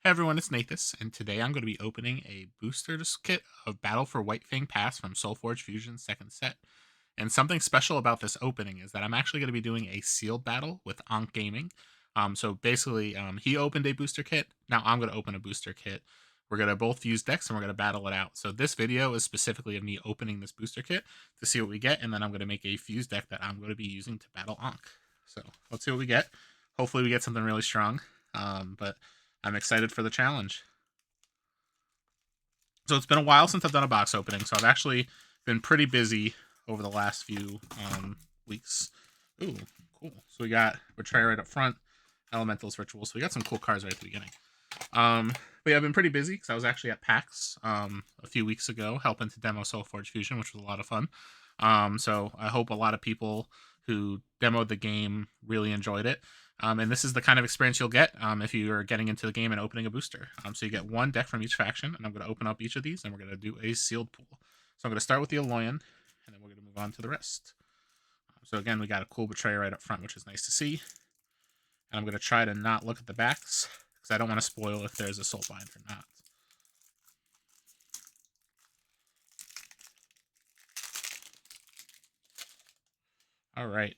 Hey everyone, it's Nathus, and today I'm going to be opening a booster kit of Battle for Whitefang Pass from SolForge Fusion second set. And something special about this opening is that I'm actually going to be doing a sealed battle with AnqueGaming. So basically, he opened a booster kit. Now I'm going to open a booster kit. We're going to both use decks and we're going to battle it out. So this video is specifically of me opening this booster kit to see what we get, and then I'm going to make a fuse deck that I'm going to be using to battle Anque. So let's see what we get. Hopefully we get something really strong. But I'm excited for the challenge. So it's been a while since I've done a box opening, so I've actually been pretty busy over the last few weeks. Ooh, cool. So we got Betrayal right up front, Elemental's Ritual. So we got some cool cards right at the beginning. But yeah, I've been pretty busy because I was actually at PAX a few weeks ago helping to demo SolForge Fusion, which was a lot of fun. So I hope a lot of people who demoed the game really enjoyed it. And this is the kind of experience you'll get if you're getting into the game and opening a booster. So you get one deck from each faction, and I'm going to open up each of these, and we're going to do a sealed pool. So I'm going to start with the Aloyan, and then we're going to move on to the rest. So again, we got a cool Betrayer right up front, which is nice to see. And I'm going to try to not look at the backs, because I don't want to spoil if there's a Soulbind or not. All right.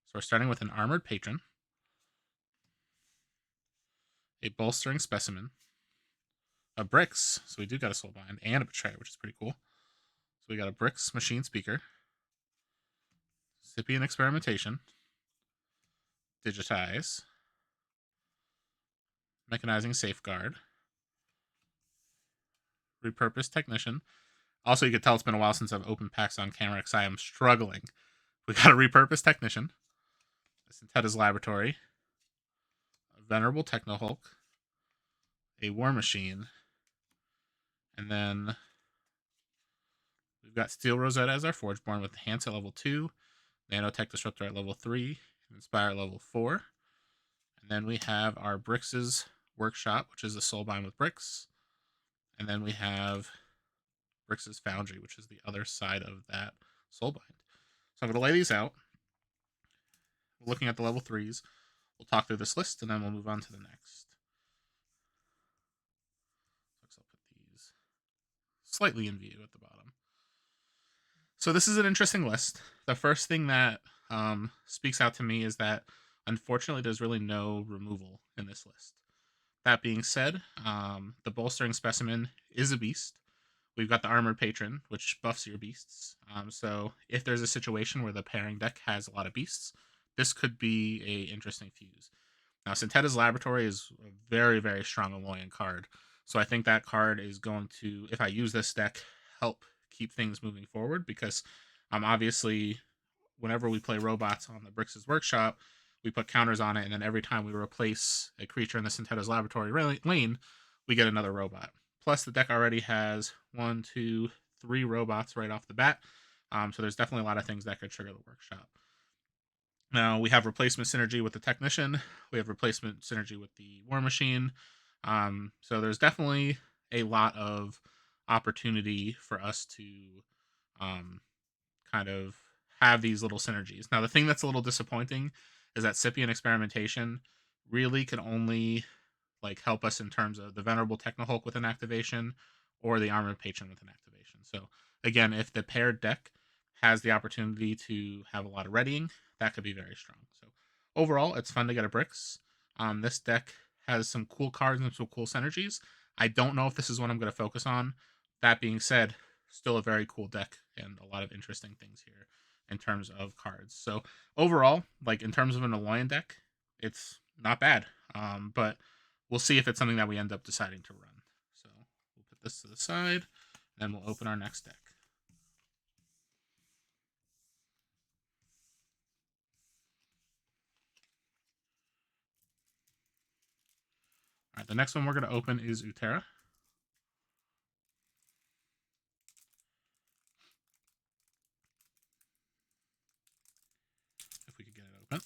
So we're starting with an Armored Patron, a Bolstering Specimen, a Bricks, so we do got a Soulbind, and a Betrayer, which is pretty cool. So we got a Bricks Machine Speaker, Scythian Experimentation, Digitize, Mechanizing Safeguard, Repurposed Technician. Also, you can tell it's been a while since I've opened packs on camera because I am struggling. We got a Repurposed Technician, a Syntheta's Laboratory, a Venerable Techno-Hulk, a War Machine, and then we've got Steel Rosetta as our Forgeborn with Enhance at level 2, Nanotech Disruptor at level 3, Inspire at level 4. And then we have our Brix's Workshop, which is a Soulbind with Bricks. And then we have Brix's Foundry, which is the other side of that Soulbind. So I'm going to lay these out. We're looking at the level 3s. We'll talk through this list, and then we'll move on to the next. I'll put these slightly in view at the bottom. So this is an interesting list. The first thing that speaks out to me is that, unfortunately, there's really no removal in this list. That being said, the Bolstering Specimen is a beast. We've got the Armored Patron, which buffs your beasts. So if there's a situation where the pairing deck has a lot of beasts, this could be a interesting fuse. Now, Syntheta's Laboratory is a very, very strong Aloyan card. So I think that card is going to, if I use this deck, help keep things moving forward because obviously, whenever we play robots on the Brix's Workshop, we put counters on it, and then every time we replace a creature in the Syntheta's Laboratory lane, we get another robot. Plus, the deck already has 1, 2, 3 robots right off the bat. So there's definitely a lot of things that could trigger the Workshop. Now, we have replacement synergy with the Technician. We have replacement synergy with the War Machine. So there's definitely a lot of opportunity for us to kind of have these little synergies. Now, the thing that's a little disappointing is that Scythian Experimentation really can only help us in terms of the Venerable Techno-Hulk with an activation or the Armored Patron with an activation. So again, if the paired deck has the opportunity to have a lot of readying, that could be very strong. So overall, it's fun to get a Bricks. This deck has some cool cards and some cool synergies. I don't know if this is what I'm going to focus on. That being said, still a very cool deck and a lot of interesting things here in terms of cards. So overall, in terms of an Aloyan deck, it's not bad. But we'll see if it's something that we end up deciding to run. So we'll put this to the side, and then we'll open our next deck. All right, the next one we're going to open is Utera. If we could get it open.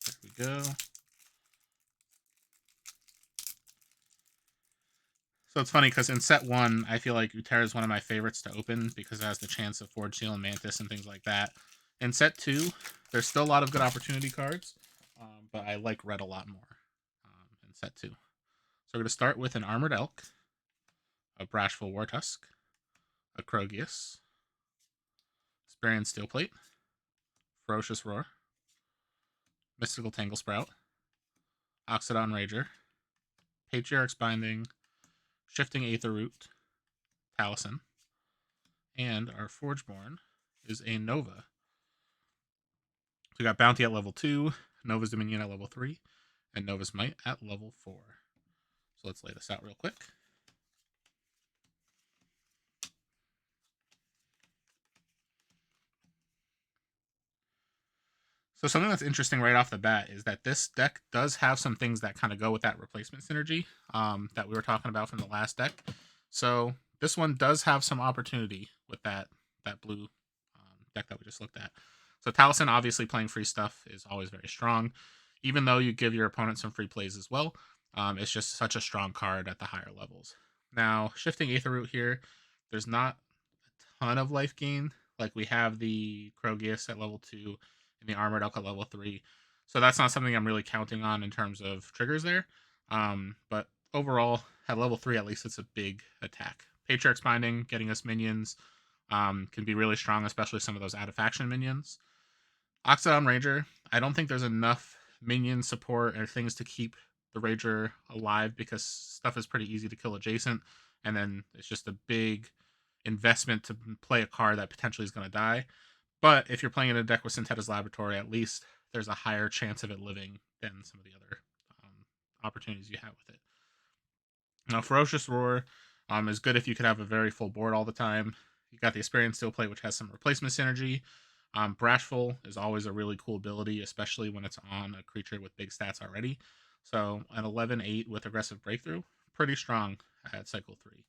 There we go. So it's funny because in set 1, I feel like Utera is one of my favorites to open because it has the chance of Forge Seal and Mantis and things like that. In set 2, there's still a lot of good opportunity cards, but I like red a lot more. And in set 2. So we're going to start with an Armored Elk, a Brashful Wartusk, a Crogius, Sparian Steelplate, Ferocious Roar, Mystical Tangle Sprout, Oxodon Rager, Patriarch's Binding, Shifting Aetherroot, Taliesin, and our Forgeborn is a Nova. So we got Bounty at level 2, Nova's Dominion at level 3, and Nova's Might at level 4. So let's lay this out real quick. So something that's interesting right off the bat is that this deck does have some things that kind of go with that replacement synergy that we were talking about from the last deck. So this one does have some opportunity with that blue deck that we just looked at. So Taliesin, obviously playing free stuff is always very strong. Even though you give your opponent some free plays as well, it's just such a strong card at the higher levels. Now, Shifting Aetherroot here, there's not a ton of life gain. Like we have the Crogius at level 2 and the Armored Elk at level 3. So that's not something I'm really counting on in terms of triggers there. But overall, at level 3 at least, it's a big attack. Patriarch's Binding, getting us minions, can be really strong, especially some of those out-of-faction minions. Oxodon Rager, I don't think there's enough minion support or things to keep the Rager alive because stuff is pretty easy to kill adjacent, and then it's just a big investment to play a card that potentially is going to die. But if you're playing in a deck with Syntheta's Laboratory, at least there's a higher chance of it living than some of the other opportunities you have with it. Now, Ferocious Roar is good if you could have a very full board all the time. You got the Asparian Steelplate, which has some replacement synergy. Brashful is always a really cool ability, especially when it's on a creature with big stats already. So an 11-8 with Aggressive Breakthrough, pretty strong at cycle 3.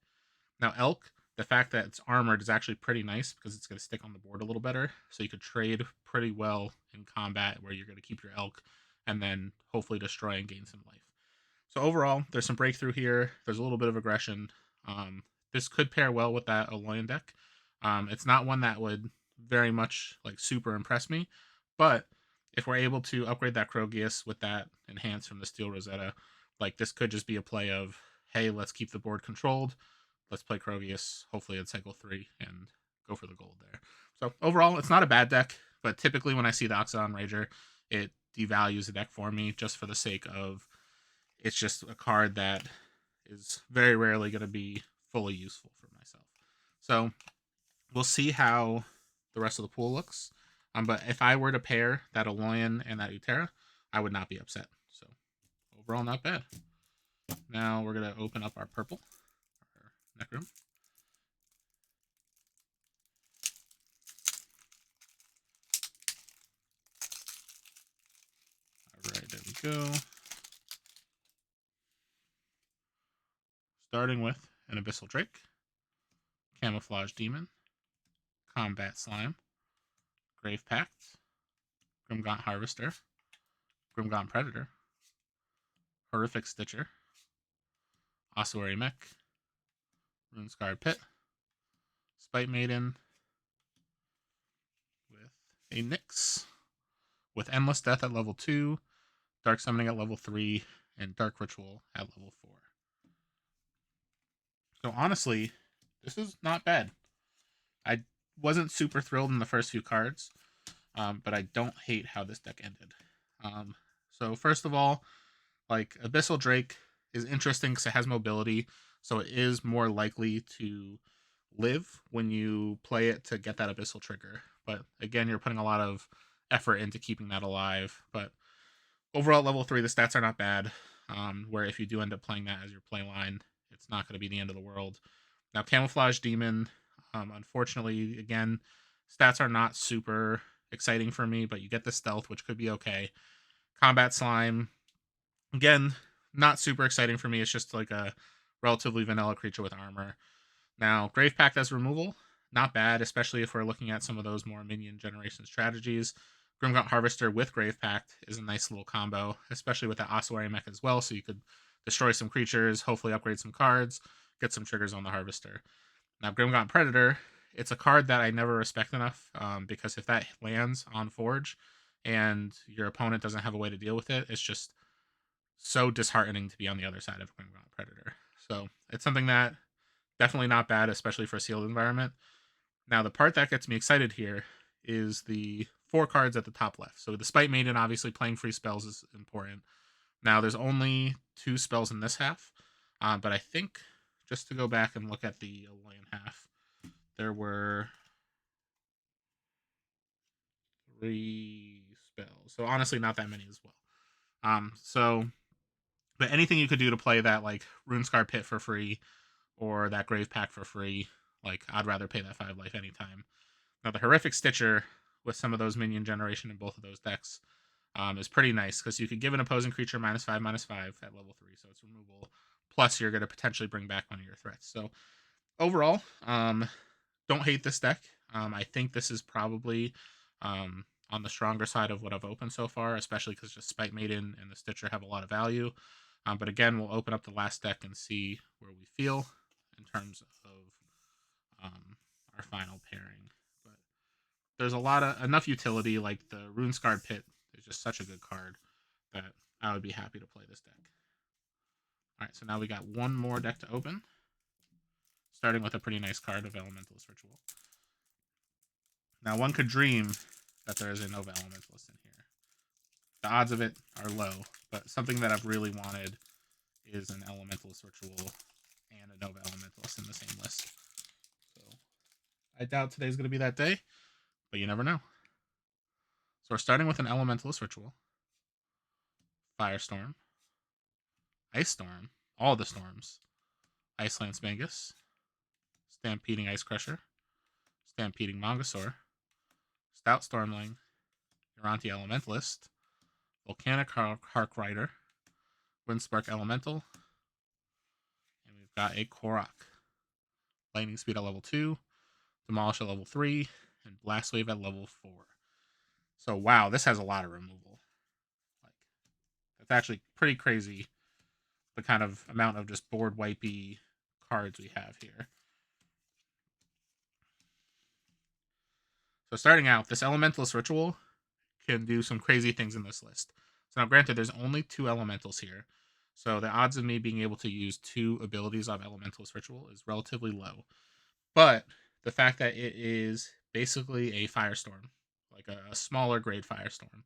Now Elk, the fact that it's armored is actually pretty nice because it's going to stick on the board a little better. So you could trade pretty well in combat where you're going to keep your Elk and then hopefully destroy and gain some life. So overall, there's some breakthrough here. There's a little bit of aggression. This could pair well with that Alolan deck. It's not one that would very much like super impress me, but if we're able to upgrade that Crogius with that enhance from the Steel Rosetta, like this could just be a play of, hey, let's keep the board controlled. Let's play Crogius, hopefully at cycle 3, and go for the gold there. So overall, it's not a bad deck, but typically when I see the Oxodon Rager, it devalues the deck for me just for the sake of it's just a card that is very rarely going to be fully useful for myself. So we'll see how the rest of the pool looks. But if I were to pair that Alolan and that Utera, I would not be upset. So overall, not bad. Now we're going to open up our purple, our neck room. All right, there we go. Starting with an Abyssal Drake, Camouflage Demon, Combat Slime, Grave Pact, Grimgaunt Harvester, Grimgaunt Predator, Horrific Stitcher, Ossuary Mech, Runescarred Pit, Spite Maiden, with a Nyx, with Endless Death at level 2, Dark Summoning at level 3, and Dark Ritual at level 4. So honestly, this is not bad. I wasn't super thrilled in the first few cards, but I don't hate how this deck ended. So first of all, like Abyssal Drake is interesting because it has mobility, so it is more likely to live when you play it to get that Abyssal trigger. But again, you're putting a lot of effort into keeping that alive. But overall, level 3, the stats are not bad. Where if you do end up playing that as your play line, it's not going to be the end of the world. Now, Camouflage Demon, unfortunately, again, stats are not super exciting for me, but you get the stealth, which could be okay. Combat Slime, again, not super exciting for me. It's just like a relatively vanilla creature with armor. Now, Grave Pact as removal, not bad, especially if we're looking at some of those more minion generation strategies. Grimgaunt Harvester with Grave Pact is a nice little combo, especially with that Ossuary Mech as well, so you could destroy some creatures, hopefully upgrade some cards, get some triggers on the Harvester. Now, Grimgaunt Predator, it's a card that I never respect enough, because if that lands on Forge and your opponent doesn't have a way to deal with it, it's just so disheartening to be on the other side of Winged Predator. So it's something that definitely not bad, especially for a sealed environment. Now, the part that gets me excited here is the 4 cards at the top left. So the Spite Maiden, obviously playing free spells is important. Now, there's only 2 spells in this half, but I think just to go back and look at the land half, there were 3 spells. So honestly, not that many as well. But anything you could do to play that like Runescar Pit for free or that Grave Pack for free, like I'd rather pay that 5 life anytime. Now the Horrific Stitcher with some of those minion generation in both of those decks is pretty nice because you could give an opposing creature -5/-5 at level 3, so it's removal. Plus, you're going to potentially bring back one of your threats. So overall, don't hate this deck. I think this is probably on the stronger side of what I've opened so far, especially because just Spite Maiden and the Stitcher have a lot of value. But again, we'll open up the last deck and see where we feel in terms of our final pairing. But there's enough utility, like the Runescarred Pit is just such a good card that I would be happy to play this deck. All right, so now we got one more deck to open, starting with a pretty nice card of Elementalist Ritual. Now, one could dream that there is a Nova Elementalist in here. The odds of it are low, but something that I've really wanted is an Elementalist Ritual and a Nova Elementalist in the same list. So I doubt today's going to be that day, but you never know. So we're starting with an Elementalist Ritual, Firestorm, Ice Storm, all the storms, Icelance Mangus, Stampeding Ice Crusher, Stampeding Mongosaur, Stout Stormling, Uranti Elementalist, Volcanic Hark Rider, Windspark Elemental, and we've got a Korok. Lightning Speed at level 2, Demolish at level 3, and Blast Wave at level 4. So wow, this has a lot of removal. Like, that's actually pretty crazy, the kind of amount of just board wipey cards we have here. So starting out, this Elementalist Ritual can do some crazy things in this list. So now granted, there's only 2 Elementals here, so the odds of me being able to use 2 abilities of Elementalist Ritual is relatively low. But the fact that it is basically a Firestorm, like a smaller grade Firestorm,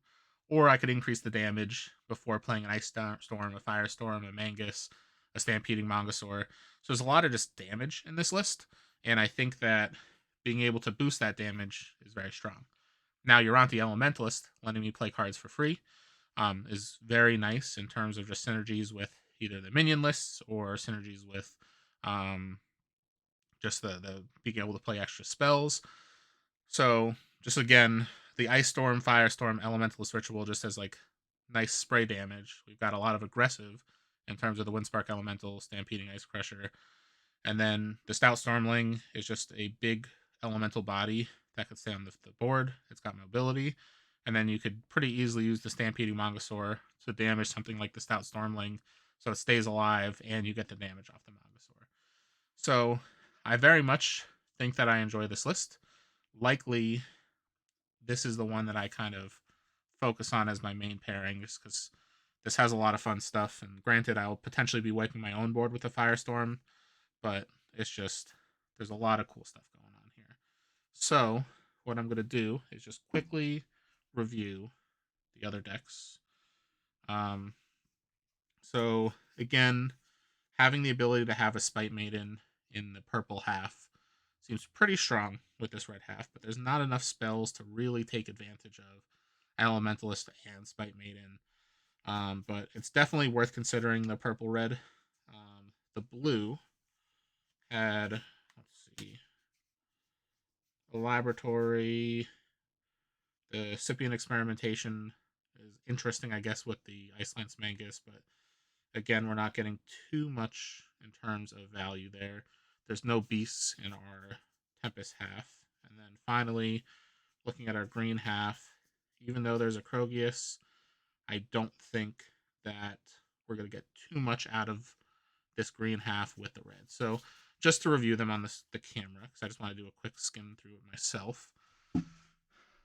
or I could increase the damage before playing an Ice Storm, a Firestorm, a Mangus, a Stampeding Mongosaur. So there's a lot of just damage in this list, and I think that being able to boost that damage is very strong. Now, Uranti Elementalist, letting me play cards for free, is very nice in terms of just synergies with either the minion lists or synergies with just the being able to play extra spells. So just again, the Ice Storm, Firestorm, Elementalist Ritual just has like nice spray damage. We've got a lot of aggressive in terms of the Windspark Elemental, Stampeding Ice Crusher. And then the Stout Stormling is just a big elemental body that could stay on the board. It's got mobility. And then you could pretty easily use the Stampeding Mongosaur to damage something like the Stout Stormling so it stays alive and you get the damage off the Mongosaur. So I very much think that I enjoy this list. Likely, this is the one that I kind of focus on as my main pairing just because this has a lot of fun stuff. And granted, I'll potentially be wiping my own board with the Firestorm, but it's just, there's a lot of cool stuff going on here. So what I'm going to do is just quickly review the other decks. So again, having the ability to have a Spite Maiden in the purple half seems pretty strong with this red half, but there's not enough spells to really take advantage of Elementalist and Spite Maiden. But it's definitely worth considering the purple red. The blue had, let's see, a laboratory. The Scypian experimentation is interesting, I guess, with the Icelance Mangus, but again, we're not getting too much in terms of value there. There's no beasts in our Tempest half. And then finally, looking at our green half, even though there's a Krogius, I don't think that we're going to get too much out of this green half with the red. So just to review them on the camera, because I just want to do a quick skim through it myself.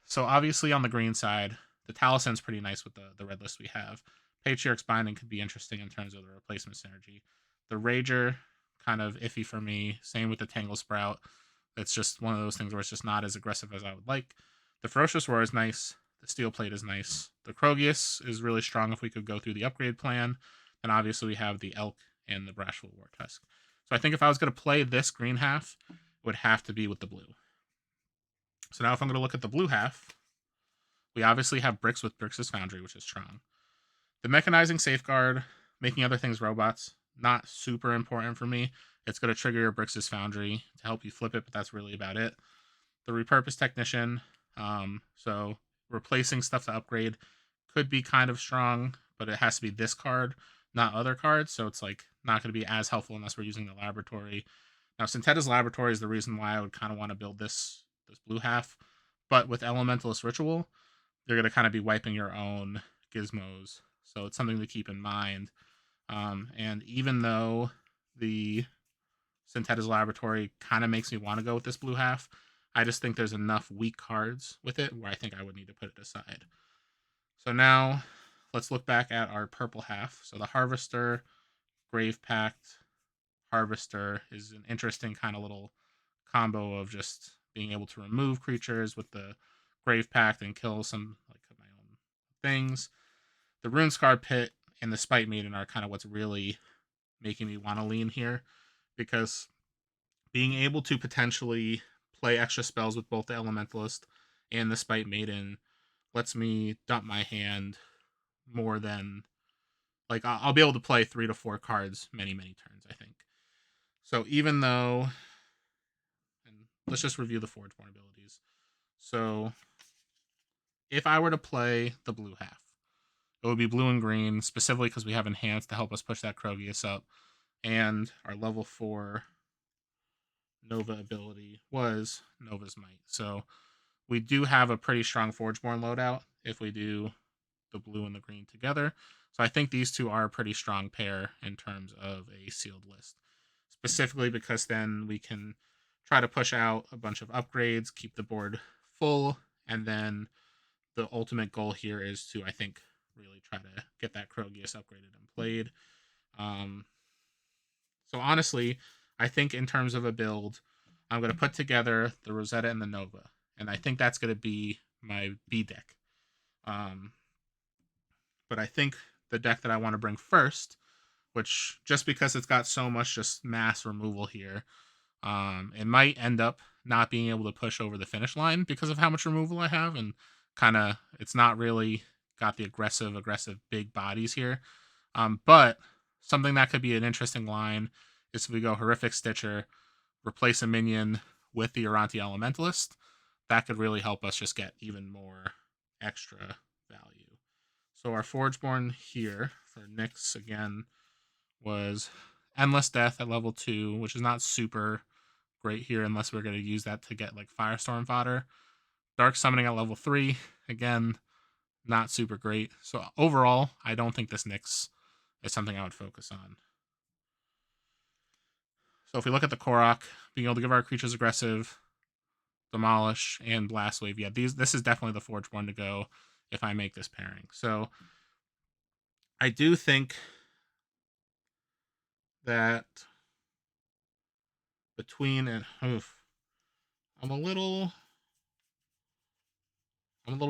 So obviously on the green side, the Talisen's pretty nice with the red list we have. Patriarch's Binding could be interesting in terms of the replacement synergy. The Rager, kind of iffy for me. Same with the Tangle Sprout. It's just one of those things where it's just not as aggressive as I would like. The Ferocious Roar is nice. The Steel Plate is nice. The Krogius is really strong if we could go through the upgrade plan. Then obviously we have the Elk and the Brashful War Tusk. So I think if I was going to play this green half, it would have to be with the blue. So now if I'm going to look at the blue half, we obviously have Bricks with Bricks' Foundry, which is strong. The Mechanizing Safeguard, making other things robots, not super important for me. It's going to trigger your Bricks' Foundry to help you flip it, but that's really about it. The Repurpose Technician, so replacing stuff to upgrade could be kind of strong, but it has to be this card, not other cards, so it's like not going to be as helpful unless we're using the Laboratory. Now, Centetta's Laboratory is the reason why I would kind of want to build this blue half, but with Elementalist Ritual, you're going to kind of be wiping your own gizmos, so it's something to keep in mind. And even though the Centetta's Laboratory kind of makes me want to go with this blue half, I just think there's enough weak cards with it where I think I would need to put it aside. So now let's look back at our purple half. So the Harvester, Grave Pact, Harvester is an interesting kind of little combo of just being able to remove creatures with the Grave Pact and kill some like my own things. The Runescarred Pit and the Spite Maiden are kind of what's really making me want to lean here, because being able to potentially play extra spells with both the Elementalist and the Spite Maiden lets me dump my hand more than, like, I'll be able to play 3 to 4 cards many turns, I think. So even though, and let's just review the Forgeborn abilities. So if I were to play the blue half, it would be blue and green, specifically because we have Enhance to help us push that Krogius up, and our level 4 Nova ability was Nova's Might. So we do have a pretty strong Forgeborn loadout if we do the blue and the green together. So I think these two are a pretty strong pair in terms of a sealed list, specifically because then we can try to push out a bunch of upgrades, keep the board full, and then the ultimate goal here is to, I think, really try to get that Krogius upgraded and played. So honestly, I think in terms of a build, I'm going to put together the Rosetta and the Nova, and I think that's going to be my B deck. But I think the deck that I want to bring first, which just because it's got so much just mass removal here, it might end up not being able to push over the finish line because of how much removal I have, and kind of it's not really got the aggressive big bodies here. But something that could be an interesting line is if we go Horrific Stitcher, replace a minion with the Uranti Elementalist. That could really help us just get even more extra value. So our Forgeborn here for Nyx again was Endless Death at level 2, which is not super great here unless we're going to use that to get like Firestorm fodder. Dark Summoning at level 3, again, not super great. So overall, I don't think this Nyx is something I would focus on. So if we look at the Korok, being able to give our creatures aggressive, Demolish, and Blast Wave, yeah, this is definitely the Forgeborn to go if I make this pairing. So I do think that between and I'm a little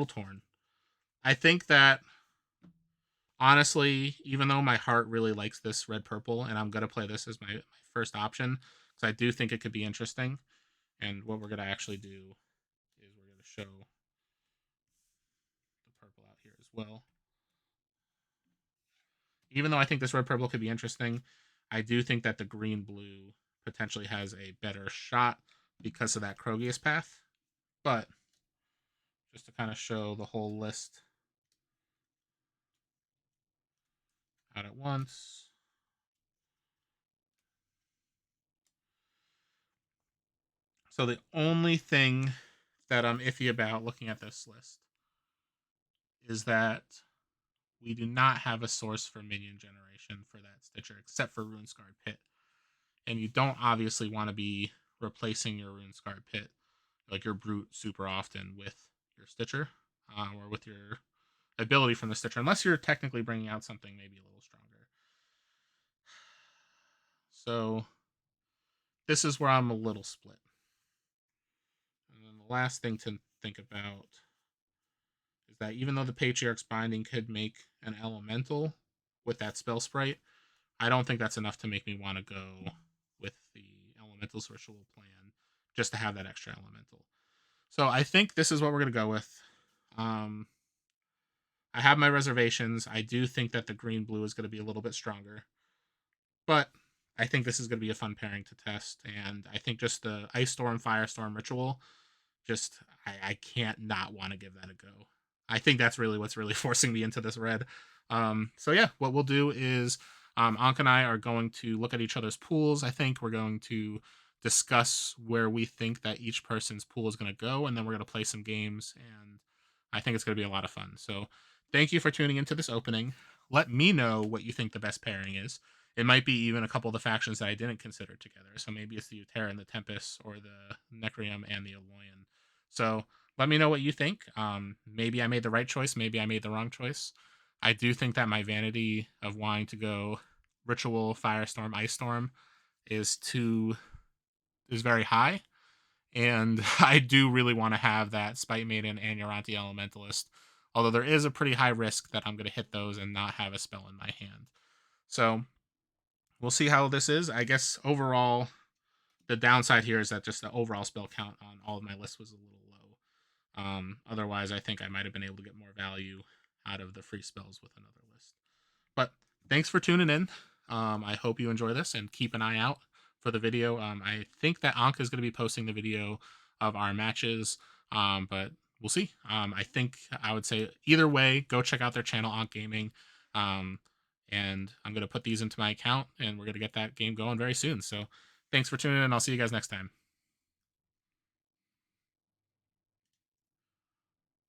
torn. I think that honestly, even though my heart really likes this red purple, and I'm gonna play this as my first option, because I do think it could be interesting. And what we're gonna actually do is we're gonna show the purple out here as well. Even though I think this red purple could be interesting, I do think that the green blue potentially has a better shot because of that Krogius path. But just to kind of show the whole list out at once. So the only thing that I'm iffy about looking at this list is that we do not have a source for minion generation for that Stitcher except for Runescarred Pit. And you don't obviously want to be replacing your Runescarred Pit, like your Brute, super often with your Stitcher or with your ability from the Stitcher, unless you're technically bringing out something maybe a little stronger. So this is where I'm a little split. And then the last thing to think about is that even though the Patriarch's Binding could make an elemental with that spell sprite, I don't think that's enough to make me want to go with the Elemental's Ritual plan just to have that extra elemental. So I think this is what we're going to go with. I have my reservations. I do think that the green blue is going to be a little bit stronger, but I think this is going to be a fun pairing to test. And I think just the Ice Storm, Firestorm ritual, just I can't not want to give that a go. I think that's really what's really forcing me into this red. So yeah, what we'll do is Anque and I are going to look at each other's pools. I think we're going to discuss where we think that each person's pool is going to go, and then we're going to play some games. And I think it's going to be a lot of fun. So thank you for tuning into this opening. Let me know what you think the best pairing is. It might be even a couple of the factions that I didn't consider together. So maybe it's the Utera and the Tempest, or the Necrium and the Aloyan. So let me know what you think. Maybe I made the right choice. Maybe I made the wrong choice. I do think that my vanity of wanting to go Ritual, Firestorm, Ice Storm is very high, and I do really want to have that Spite Maiden and Uranti Elementalist. Although there is a pretty high risk that I'm going to hit those and not have a spell in my hand. So we'll see how this is. I guess overall, the downside here is that just the overall spell count on all of my lists was a little low. Otherwise, I think I might have been able to get more value out of the free spells with another list. But thanks for tuning in. I hope you enjoy this, and keep an eye out for the video. I think that Anque is going to be posting the video of our matches, but we'll see. I think I would say either way, go check out their channel, AnqueGaming. And I'm going to put these into my account, and we're going to get that game going very soon. So thanks for tuning in. I'll see you guys next time.